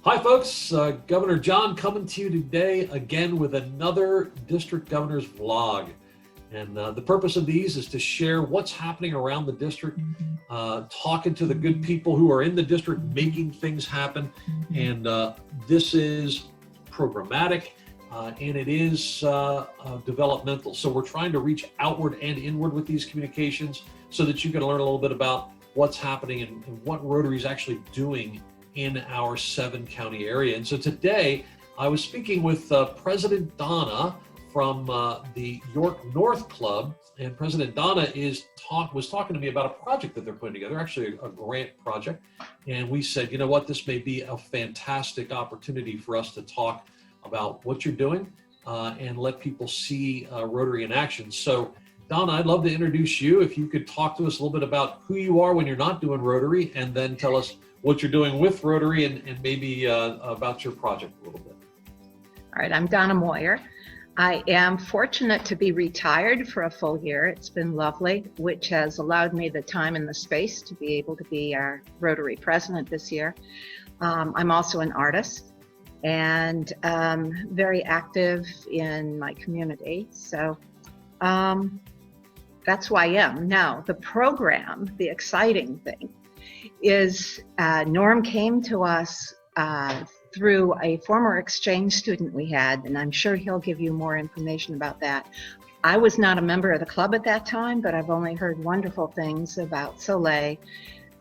Hi, folks. Governor John coming to you today again with another District Governor's Vlog. And the purpose of these is to share what's happening around the district, talking to the good people who are in the district, making things happen. And this is programmatic and it is developmental. So we're trying to reach outward and inward with these communications so that you can learn a little bit about what's happening and what Rotary is actually doing in our 7-county area. And so today I was speaking with President Donna from the York North Club, and President Donna was talking to me about a project that they're putting together, actually a grant project. And we said, you know what, this may be a fantastic opportunity for us to talk about what you're doing and let people see Rotary in action. So Donna, I'd love to introduce you. If you could talk to us a little bit about who you are when you're not doing Rotary, and then tell us what you're doing with Rotary and maybe about your project a little bit. All right, I'm Donna Moyer. I am fortunate to be retired for a full year. It's been lovely, which has allowed me the time and the space to be able to be our Rotary president this year. I'm also an artist and very active in my community. So that's who I am. Now, the program, the exciting thing, is Norm came to us through a former exchange student we had, and I'm sure he'll give you more information about that. I was not a member of the club at that time, but I've only heard wonderful things about Soleil,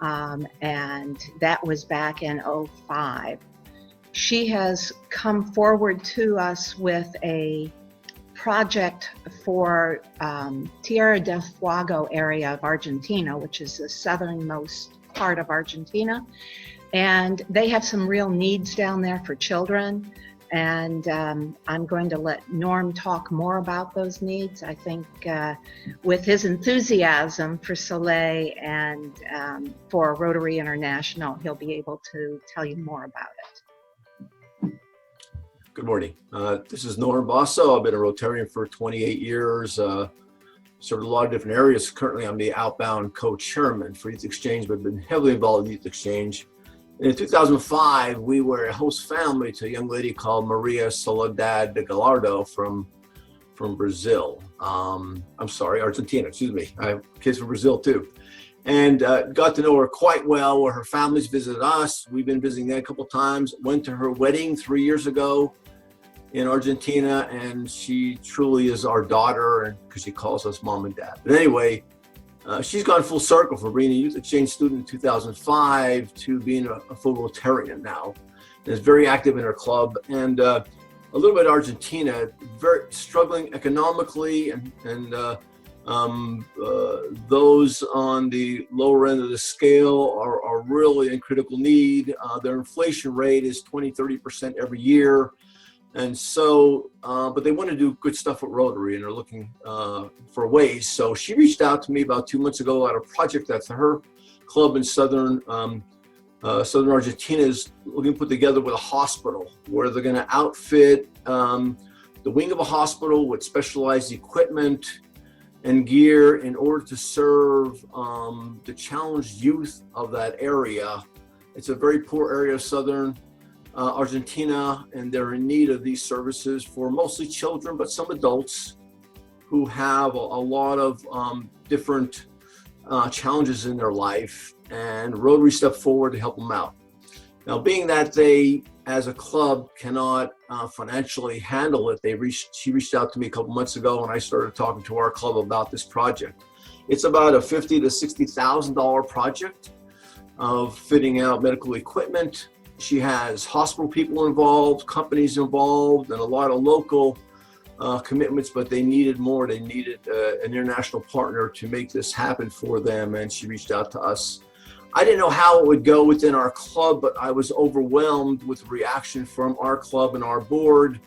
and that was back in '05. She has come forward to us with a project for Tierra del Fuego area of Argentina, which is the southernmost part of Argentina, and they have some real needs down there for children, and I'm going to let Norm talk more about those needs. I think with his enthusiasm for Soleil and for Rotary International, he'll be able to tell you more about it. Good morning. This is Norm Basso. I've been a Rotarian for 28 years. Served a lot of different areas. Currently, I'm the outbound co-chairman for Youth Exchange, but been heavily involved in Youth Exchange. And in 2005, we were a host family to a young lady called Maria Soledad de Gallardo from Brazil. Argentina, excuse me. I have kids from Brazil too. And got to know her quite well, where her family's visited us. We've been visiting there a couple times. Went to her wedding 3 years ago in Argentina, and she truly is our daughter, and because she calls us mom and dad. But anyway, she's gone full circle from being a youth exchange student in 2005 to being a full Rotarian now, and is very active in her club. And a little bit Argentina, very struggling economically, and those on the lower end of the scale are really in critical need. Their inflation rate is 20-30% every year. And so, but they want to do good stuff with Rotary, and are looking for ways. So she reached out to me about 2 months ago about a project that her club in southern Argentina is looking to put together with a hospital, where they're going to outfit the wing of a hospital with specialized equipment and gear in order to serve the challenged youth of that area. It's a very poor area of southern Argentina, and they're in need of these services for mostly children, but some adults who have a lot of different challenges in their life, and Rotary stepped forward to help them out. Now, being that they, as a club, cannot financially handle it, she reached out to me a couple months ago, and I started talking to our club about this project. It's about a $50,000 to $60,000 project of fitting out medical equipment. She has hospital people involved, companies involved, and a lot of local commitments, but they needed more. They needed an international partner to make this happen for them, and she reached out to us. I didn't know how it would go within our club, but I was overwhelmed with reaction from our club and our board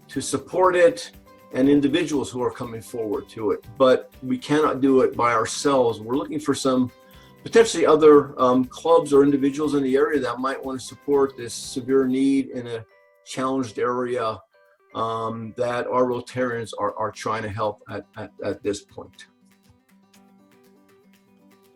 to support it, and individuals who are coming forward to it. But we cannot do it by ourselves. We're looking for some potentially other clubs or individuals in the area that might want to support this severe need in a challenged area that our Rotarians are trying to help at this point.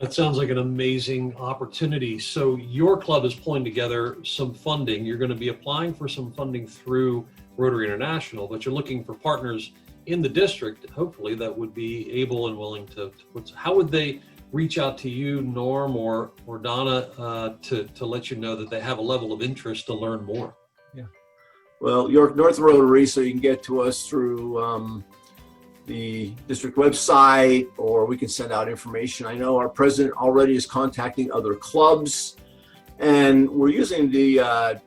That sounds like an amazing opportunity. So your club is pulling together some funding. You're going to be applying for some funding through Rotary International, but you're looking for partners in the district, hopefully, that would be able and willing to put. How would they reach out to you, Norm or Donna, to let you know that they have a level of interest to learn more? Yeah. Well, York North Rotary, so you can get to us through the district website, or we can send out information. I know our president already is contacting other clubs, and we're using the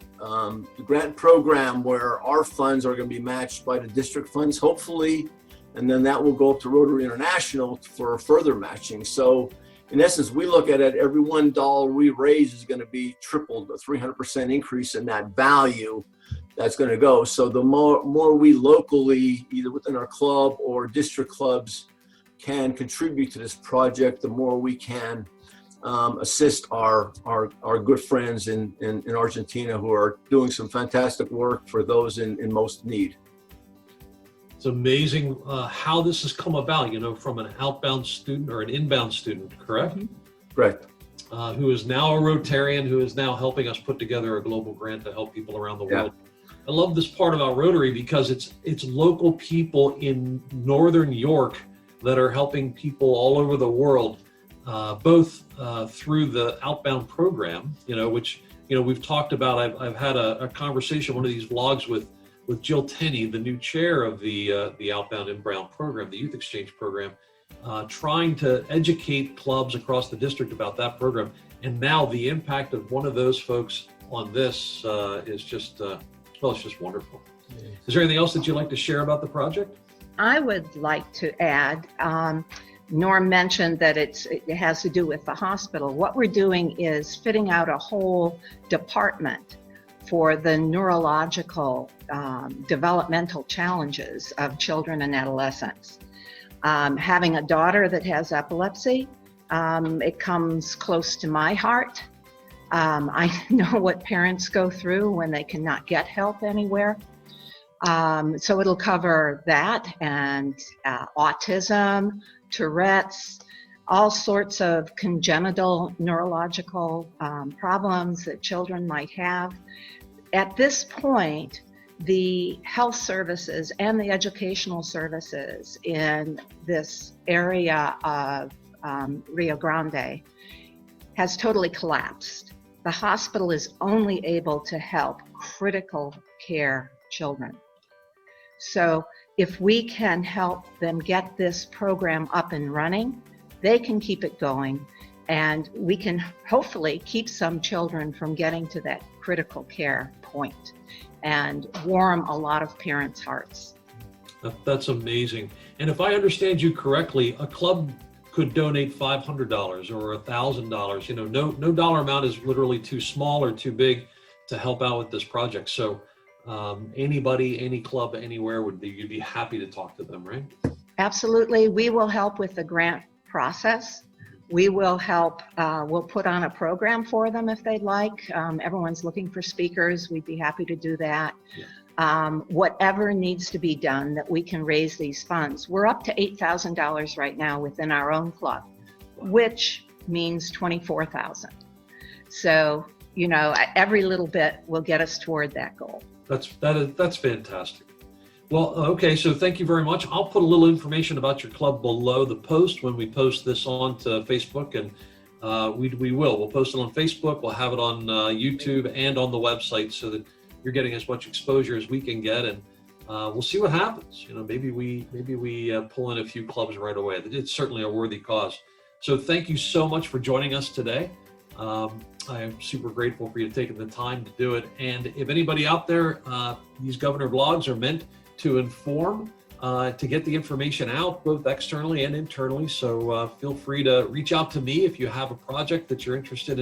grant program where our funds are going to be matched by the district funds, hopefully, and then that will go up to Rotary International for further matching. So in essence, we look at it, every $1 we raise is going to be tripled, a 300% increase in that value that's going to go. So the more we locally, either within our club or district clubs, can contribute to this project, the more we can assist our good friends in Argentina who are doing some fantastic work for those in most need. It's amazing how this has come about, from an outbound student or an inbound student, correct? Mm-hmm. Correct. Who is now a Rotarian, who is now helping us put together a global grant to help people around the world. I love this part about Rotary because it's local people in Northern York that are helping people all over the world, both through the outbound program, which, we've talked about. I've had a conversation, one of these vlogs with Jill Tenney, the new chair of the outbound inbound program, the youth exchange program, trying to educate clubs across the district about that program. And now the impact of one of those folks on this is just, it's just wonderful. Is there anything else that you'd like to share about the project? I would like to add, Norm mentioned that it has to do with the hospital. What we're doing is fitting out a whole department for the neurological developmental challenges of children and adolescents. Having a daughter that has epilepsy, it comes close to my heart. I know what parents go through when they cannot get help anywhere. So it'll cover that and autism, Tourette's, all sorts of congenital neurological problems that children might have. At this point, the health services and the educational services in this area of Rio Grande has totally collapsed. The hospital is only able to help critical care children. So if we can help them get this program up and running, they can keep it going, and we can hopefully keep some children from getting to that critical care point and warm a lot of parents' hearts. That's amazing. And if I understand you correctly, a club could donate $500 or $1,000. No dollar amount is literally too small or too big to help out with this project. So anybody, any club, anywhere you'd be happy to talk to them, right? Absolutely. We will help with the grant process. We will help, we'll put on a program for them if they'd like. Everyone's looking for speakers. We'd be happy to do that. Yeah. Whatever needs to be done that we can raise these funds. We're up to $8,000 right now within our own club, which means $24,000. So, every little bit will get us toward that goal. That's fantastic. Well, okay, so thank you very much. I'll put a little information about your club below the post when we post this on to Facebook, and we'll post it on Facebook. We'll have it on YouTube and on the website so that you're getting as much exposure as we can get, and we'll see what happens. Maybe we pull in a few clubs right away. It's certainly a worthy cause. So thank you so much for joining us today. I am super grateful for you taking the time to do it. And if anybody out there, these Governor Vlogs are meant to inform, to get the information out, both externally and internally. So feel free to reach out to me if you have a project that you're interested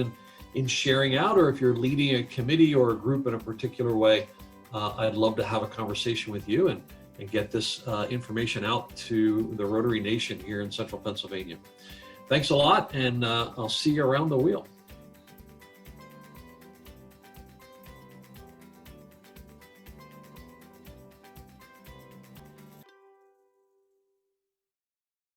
in sharing out, or if you're leading a committee or a group in a particular way. I'd love to have a conversation with you and get this information out to the Rotary Nation here in Central Pennsylvania. Thanks a lot, and I'll see you around the wheel.